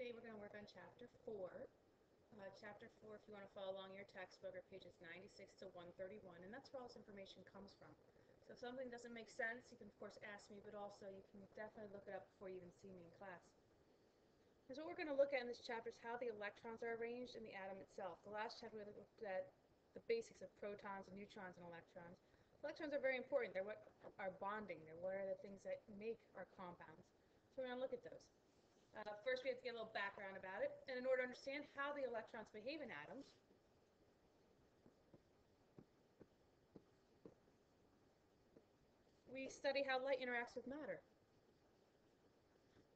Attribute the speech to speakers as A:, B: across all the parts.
A: Today we're going to work on Chapter 4. Chapter 4, if you want to follow along your textbook, are pages 96 to 131, and that's where all this information comes from. So if something doesn't make sense, you can of course ask me, but also you can definitely look it up before you even see me in class. Because what we're going to look at in this chapter is how the electrons are arranged in the atom itself. The last chapter we looked at the basics of protons and neutrons and electrons. Electrons are very important. They're what are bonding. They're what are the things that make our compounds. So we're going to look at those. First, we have to get a little background about it. And in order to understand how the electrons behave in atoms, we study how light interacts with matter.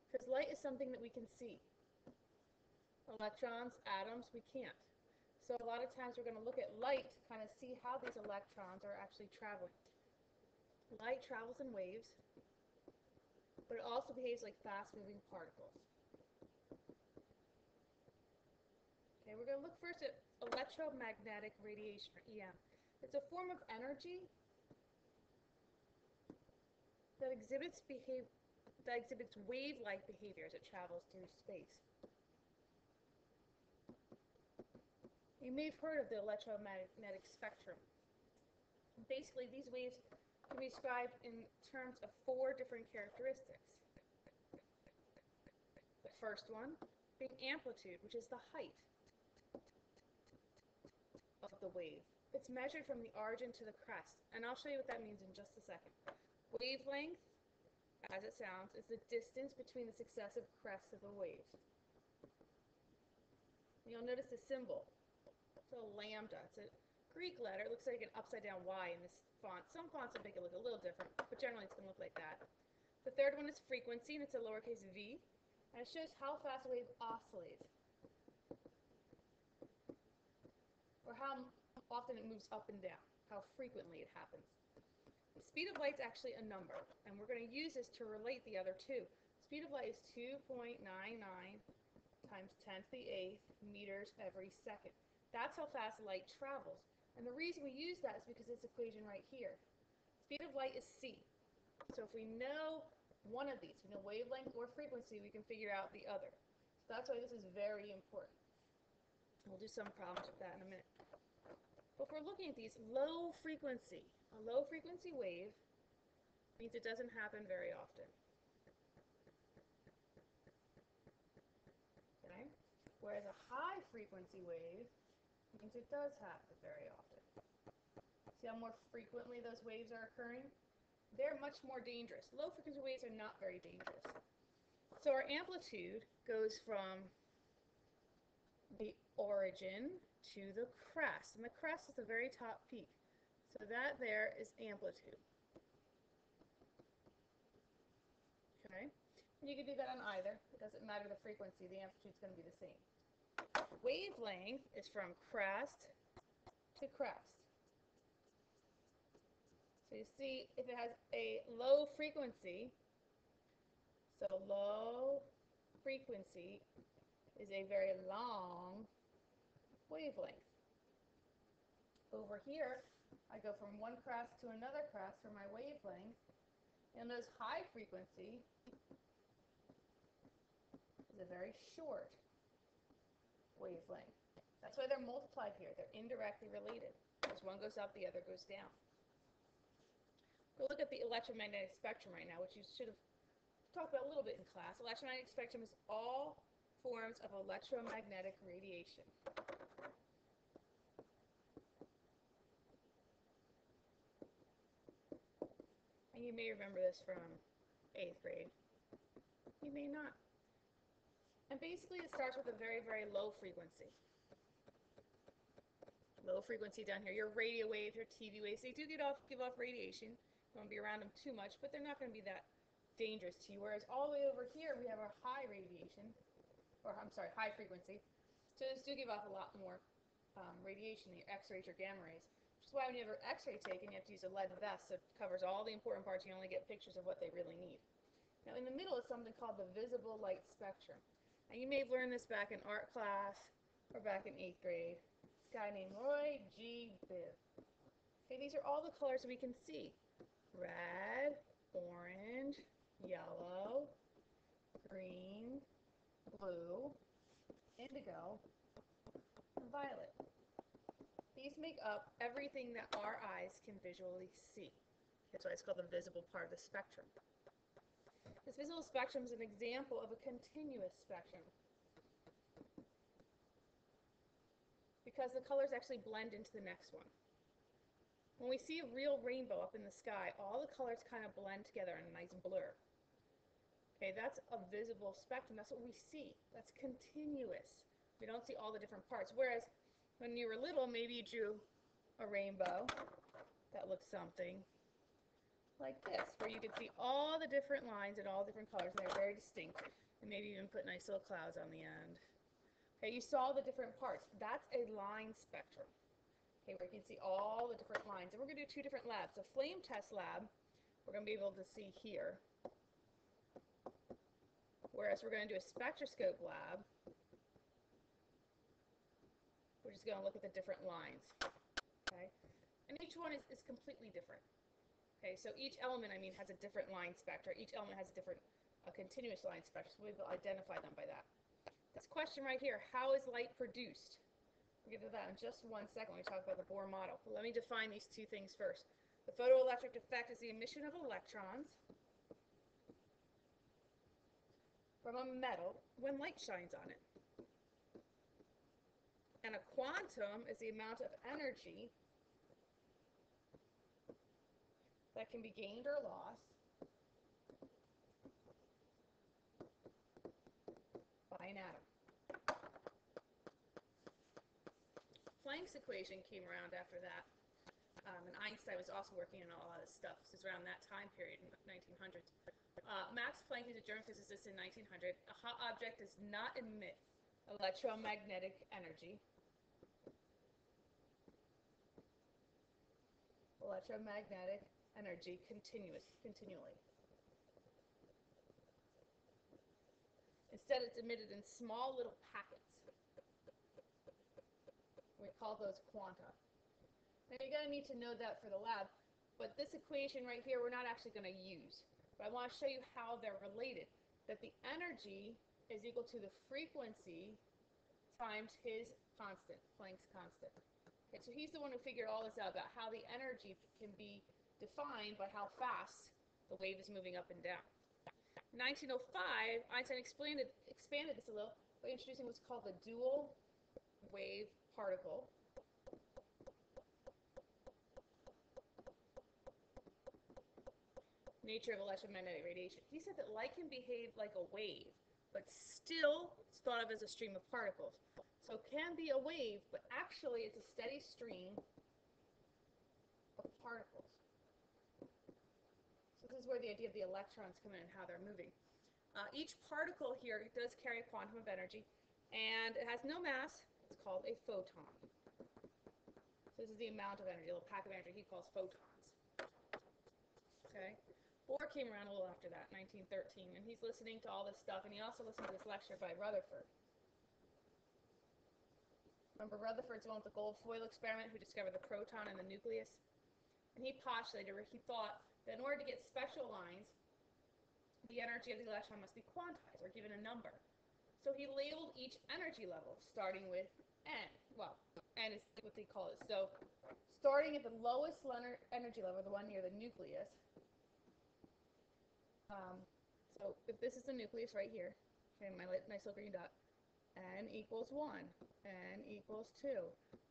A: Because light is something that we can see. Electrons, atoms, we can't. So a lot of times we're going to look at light to kind of see how these electrons are actually traveling. Light travels in waves, but it also behaves like fast-moving particles. Okay, we're going to look first at electromagnetic radiation, or EM. It's a form of energy that exhibits wave-like behavior as it travels through space. You may have heard of the electromagnetic spectrum. Basically, these waves can be described in terms of 4 different characteristics. The first one being amplitude, which is the height of the wave. It's measured from the origin to the crest, and I'll show you what that means in just a second. Wavelength, as it sounds, is the distance between the successive crests of a wave. You'll notice the symbol. It's a lambda. It's a Greek letter. It looks like an upside-down Y in this font. Some fonts will make it look a little different, but generally it's going to look like that. The third one is frequency, and it's a lowercase v, and it shows how fast a wave oscillates, or how often it moves up and down, how frequently it happens. The speed of light is actually a number, and we're going to use this to relate the other two. Speed of light is 2.99 times 10 to the 8th meters every second. That's how fast light travels. And the reason we use that is because this equation right here. Speed of light is c. So if we know one of these, we know wavelength or frequency, we can figure out the other. So that's why this is very important. We'll do some problems with that in a minute. But if we're looking at these, low frequency, a low frequency wave means it doesn't happen very often. Okay? Whereas a high frequency wave means it does happen very often. See how more frequently those waves are occurring? They're much more dangerous. Low frequency waves are not very dangerous. So our amplitude goes from the origin to the crest, and the crest is the very top peak. So that there is amplitude. Okay? And you can do that on either. It doesn't matter the frequency, the amplitude is going to be the same. Wavelength is from crest to crest. So you see, if it has a low frequency, so low frequency is a very long wavelength. Over here, I go from one crest to another crest for my wavelength, and those high frequency is a very short wavelength. That's why they're multiplied here. They're indirectly related. As one goes up, the other goes down. We'll look at the electromagnetic spectrum right now, which you should have talked about a little bit in class. Electromagnetic spectrum is all forms of electromagnetic radiation. And you may remember this from 8th grade. You may not. And basically it starts with a very, very low frequency. Low frequency down here. Your radio waves, your TV waves, they do give off radiation. You don't be around them too much, but they're not going to be that dangerous to you. Whereas all the way over here we have our high radiation, or I'm sorry, high frequency. So those do give off a lot more radiation than your X-rays or gamma rays. Which is why when you have an X-ray taken, you have to use a lead vest that covers all the important parts. You only get pictures of what they really need. Now in the middle is something called the visible light spectrum. And you may have learned this back in art class or back in 8th grade. This guy named Roy G. Biv. Okay, these are all the colors we can see. Red, orange, yellow, green, blue, blue, indigo, and violet. These make up everything that our eyes can visually see. That's why it's called the visible part of the spectrum. This visible spectrum is an example of a continuous spectrum because the colors actually blend into the next one. When we see a real rainbow up in the sky, all the colors kind of blend together in a nice blur. Okay, that's a visible spectrum. That's what we see. That's continuous. We don't see all the different parts. Whereas when you were little, maybe you drew a rainbow that looked something like this, where you could see all the different lines and all different colors, and they're very distinct, and maybe even put nice little clouds on the end. Okay, you saw the different parts. That's a line spectrum. Okay, where you can see all the different lines. And we're going to do two different labs. The flame test lab, we're going to be able to see here, whereas we're going to do a spectroscope lab, we're just going to look at the different lines. Okay, and each one is completely different. Okay, so each element, has a different line spectra. Each element has a different continuous line spectra, so we will identify them by that. This question right here, how is light produced? We'll get to that in just 1 second when we talk about the Bohr model. But let me define these two things first. The photoelectric effect is the emission of electrons from a metal when light shines on it. And a quantum is the amount of energy that can be gained or lost by an atom. Planck's equation came around after that, and Einstein was also working on all of this stuff. This is around that time period in the 1900s. Max Planck is a German physicist in 1900. A hot object does not emit electromagnetic energy. Electromagnetic energy continually. Instead, it's emitted in small little packets. We call those quanta. Now, you're going to need to know that for the lab, but this equation right here we're not actually going to use. But I want to show you how they're related. That the energy is equal to the frequency times his constant, Planck's constant. Okay, so he's the one who figured all this out about how the energy can be defined by how fast the wave is moving up and down. In 1905, Einstein expanded this a little by introducing what's called the dual wave particle. Nature of electromagnetic radiation. He said that light can behave like a wave, but still it's thought of as a stream of particles. So it can be a wave, but actually it's a steady stream of particles. So this is where the idea of the electrons come in and how they're moving. Each particle here does carry a quantum of energy, and it has no mass. It's called a photon. So this is the amount of energy, a little pack of energy he calls photons. Okay. Bohr came around a little after that, 1913, and he's listening to all this stuff, and he also listened to this lecture by Rutherford. Remember, Rutherford's the one with the gold foil experiment who discovered the proton and the nucleus? And he postulated, or he thought, that in order to get special lines, the energy of the electron must be quantized, or given a number. So he labeled each energy level, starting with N. Well, N is what they call it. So starting at the lowest energy level, the one near the nucleus. So if this is the nucleus right here, okay, my nice little green dot, N equals 1, N equals 2,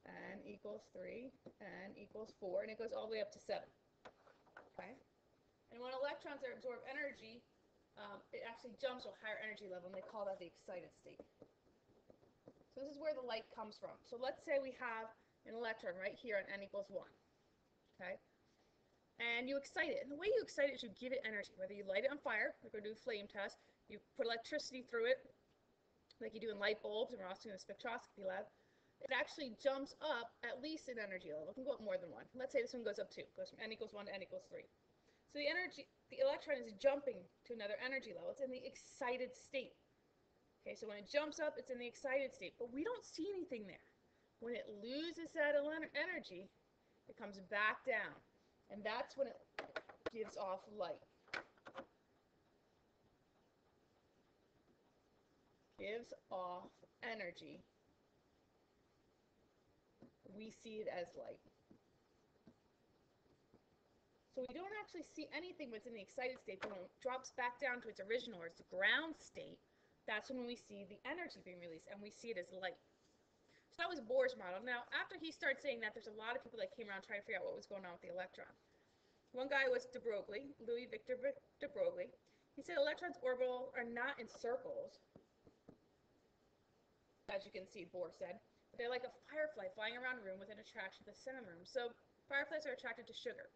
A: N equals 3, N equals 4, and it goes all the way up to 7. Okay? And when electrons absorb energy, it actually jumps to a higher energy level, and they call that the excited state. So this is where the light comes from. So let's say we have an electron right here on N equals 1. Okay? And you excite it. And the way you excite it is you give it energy. Whether you light it on fire, we're going to do a flame test, you put electricity through it, like you do in light bulbs, and we're also in the spectroscopy lab, it actually jumps up at least an energy level. It can go up more than 1. Let's say this one goes up 2. It goes from N equals 1 to N equals 3. So the electron is jumping to another energy level. It's in the excited state. Okay, so when it jumps up, it's in the excited state. But we don't see anything there. When it loses that energy, it comes back down. And that's when it gives off light. gives off energy, we see it as light. So we don't actually see anything within the excited state, but when it drops back down to its original or its ground state, that's when we see the energy being released, and we see it as light. So that was Bohr's model. Now, after he started saying that, there's a lot of people that came around trying to figure out what was going on with the electron. One guy was de Broglie, Louis Victor de Broglie. He said electrons' orbitals are not in circles, as you can see Bohr said. They're like a firefly flying around a room with an attraction to the center of the room. So fireflies are attracted to sugar.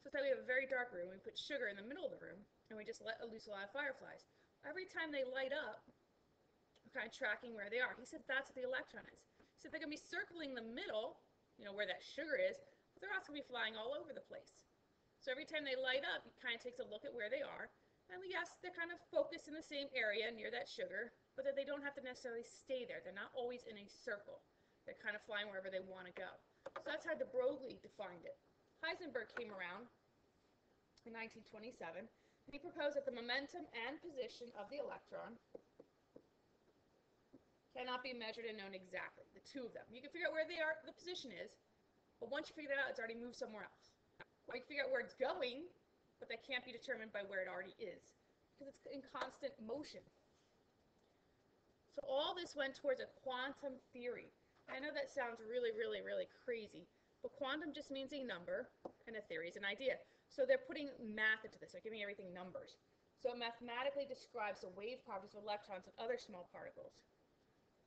A: So say we have a very dark room, we put sugar in the middle of the room, and we just let loose a lot of fireflies. Every time they light up, we're kind of tracking where they are. He said that's what the electron is. He said they're going to be circling the middle, where that sugar is, but they're also going to be flying all over the place. So every time they light up, it kind of takes a look at where they are. And yes, they're kind of focused in the same area near that sugar, but that they don't have to necessarily stay there. They're not always in a circle. They're kind of flying wherever they want to go. So that's how de Broglie defined it. Heisenberg came around in 1927, and he proposed that the momentum and position of the electron cannot be measured and known exactly, the two of them. You can figure out where they are, the position is, but once you figure that out, it's already moved somewhere else. Or you can figure out where it's going, but that can't be determined by where it already is, because it's in constant motion. So all this went towards a quantum theory. I know that sounds really, really, really crazy, but quantum just means a number, and a theory is an idea. So they're putting math into this. They're giving everything numbers. So it mathematically describes the wave properties of electrons and other small particles.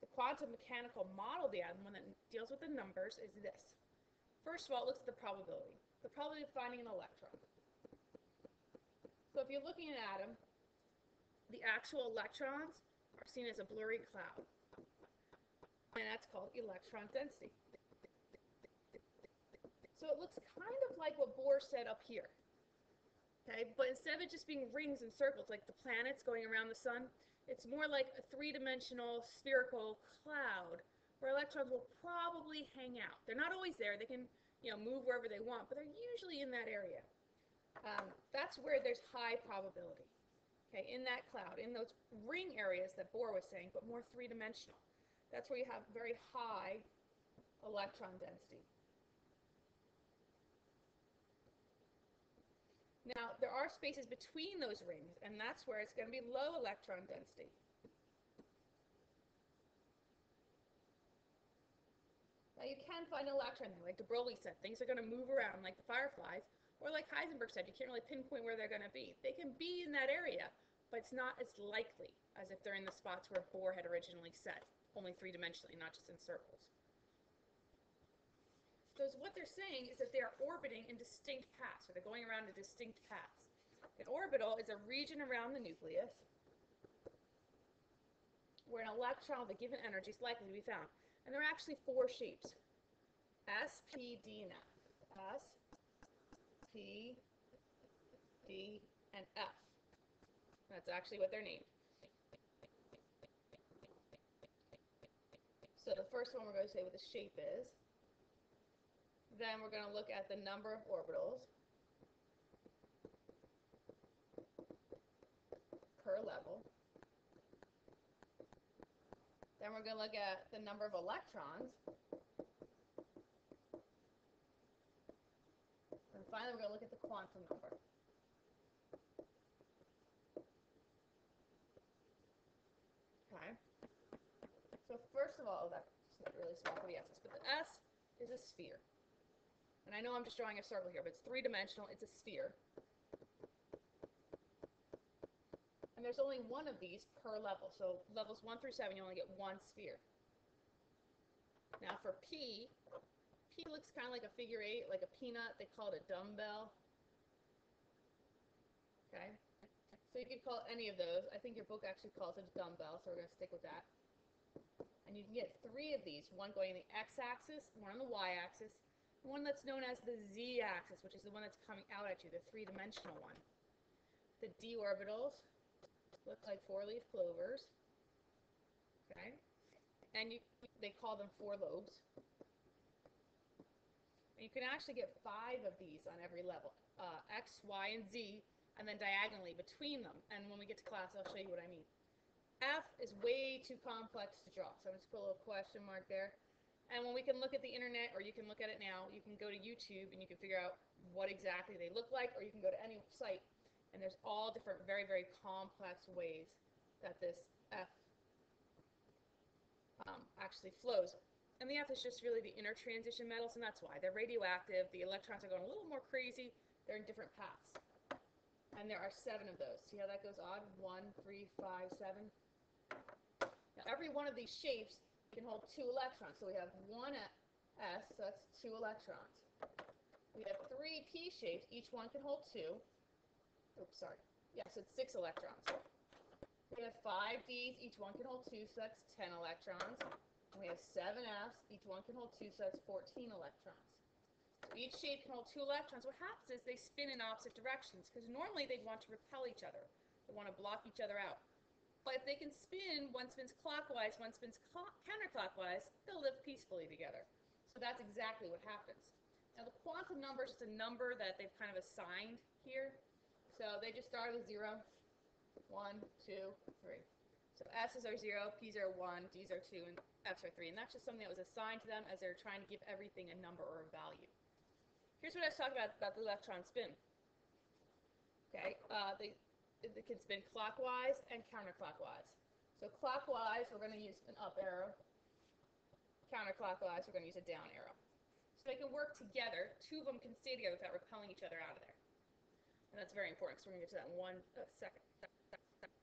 A: The quantum mechanical model of the atom, one that deals with the numbers, is this. First of all, it looks at the probability. The probability of finding an electron. So if you're looking at an atom, the actual electrons are seen as a blurry cloud. And that's called electron density. So it looks kind of like what Bohr said up here. Okay, but instead of it just being rings and circles like the planets going around the sun, it's more like a three-dimensional spherical cloud where electrons will probably hang out. They're not always there. They can, move wherever they want, but they're usually in that area. That's where there's high probability. Okay, in that cloud, in those ring areas that Bohr was saying, but more three-dimensional. That's where you have very high electron density. Now, there are spaces between those rings, and that's where it's going to be low electron density. Now, you can find an electron there, like de Broglie said. Things are going to move around like the fireflies, or like Heisenberg said, you can't really pinpoint where they're going to be. They can be in that area, but it's not as likely as if they're in the spots where Bohr had originally said, only three-dimensionally, not just in circles. So what they're saying is that they are orbiting in distinct paths, or they're going around in distinct paths. An orbital is a region around the nucleus where an electron with a given energy is likely to be found. And there are actually four shapes: S, P, D, and F. S, P, D, and F. That's actually what they're named. So the first one we're going to say what the shape is. Then we're going to look at the number of orbitals per level. Then we're going to look at the number of electrons. And finally, we're going to look at the quantum number. Okay. So first of all, that's really small for the S's, but the S is a sphere. And I know I'm just drawing a circle here, but it's three-dimensional. It's a sphere. And there's only one of these per level. So levels 1 through 7, you only get one sphere. Now for P looks kind of like a figure 8, like a peanut. They call it a dumbbell. Okay? So you could call it any of those. I think your book actually calls it a dumbbell, so we're going to stick with that. And you can get 3 of these, one going on the x-axis, one on the y-axis, one that's known as the z-axis, which is the one that's coming out at you, the three-dimensional one. The d orbitals look like four-leaf clovers. Okay? And they call them 4 lobes. And you can actually get 5 of these on every level, x, y, and z, and then diagonally between them. And when we get to class, I'll show you what I mean. F is way too complex to draw, so I'm just put a little question mark there. And when we can look at the internet, or you can look at it now, you can go to YouTube and you can figure out what exactly they look like, or you can go to any site, and there's all different very, very complex ways that this F actually flows. And the F is just really the inner transition metals, and that's why. They're radioactive, the electrons are going a little more crazy, they're in different paths. And there are 7 of those. See how that goes odd? 1, 3, 5, 7. Now, every one of these shapes can hold 2 electrons. So we have 1 S, so that's 2 electrons. We have 3 P shapes. Each one can hold 2. Oops, sorry. Yes, it's 6 electrons. We have 5 Ds. Each one can hold 2, so that's 10 electrons. And we have 7 Fs. Each one can hold 2, so that's 14 electrons. So each shape can hold 2 electrons. What happens is they spin in opposite directions, because normally they'd want to repel each other. They want to block each other out. But if they can spin, one spins clockwise, one spins counterclockwise, they'll live peacefully together. So that's exactly what happens. Now the quantum number is just a number that they've kind of assigned here. So they just start with 0, 1, 2, 3. So S's are 0, P's are 1, D's are 2, and F's are 3. And that's just something that was assigned to them as they're trying to give everything a number or a value. Here's what I was talking about the electron spin. Okay, they can spin clockwise and counterclockwise. So clockwise, we're going to use an up arrow. Counterclockwise, we're going to use a down arrow. So they can work together. 2 of them can stay together without repelling each other out of there. And that's very important, so we're going to get to that in 1 second.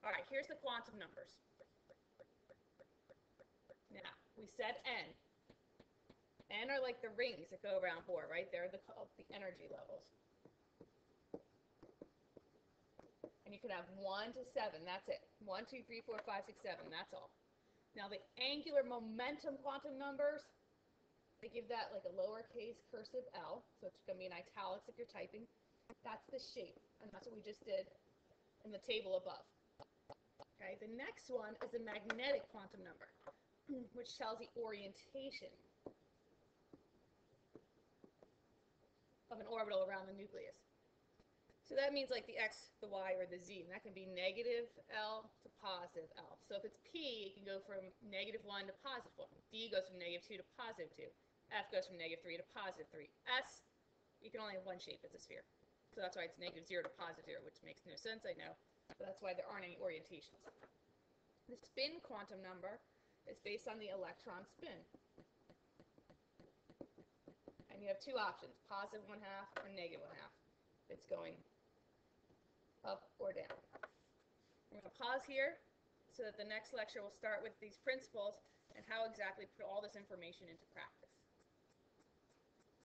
A: All right, here's the quantum numbers. Now, we said N. N are like the rings that go around board, right? They're the energy levels. And you could have 1 to 7, that's it. 1, 2, 3, 4, 5, 6, 7, that's all. Now the angular momentum quantum numbers, they give that like a lowercase cursive L, so it's going to be in italics if you're typing. That's the shape, and that's what we just did in the table above. Okay, the next one is the magnetic quantum number, which tells the orientation of an orbital around the nucleus. So that means like the X, the Y, or the Z, and that can be negative L to positive L. So if it's P, it can go from negative 1 to positive 1. D goes from negative 2 to positive 2. F goes from negative 3 to positive 3. S, you can only have one shape, it's a sphere. So that's why it's negative 0 to positive 0, which makes no sense, I know. But that's why there aren't any orientations. The spin quantum number is based on the electron spin. And you have 2 options, positive 1/2 or negative 1/2. It's going up or down. I'm going to pause here so that the next lecture will start with these principles and how exactly put all this information into practice.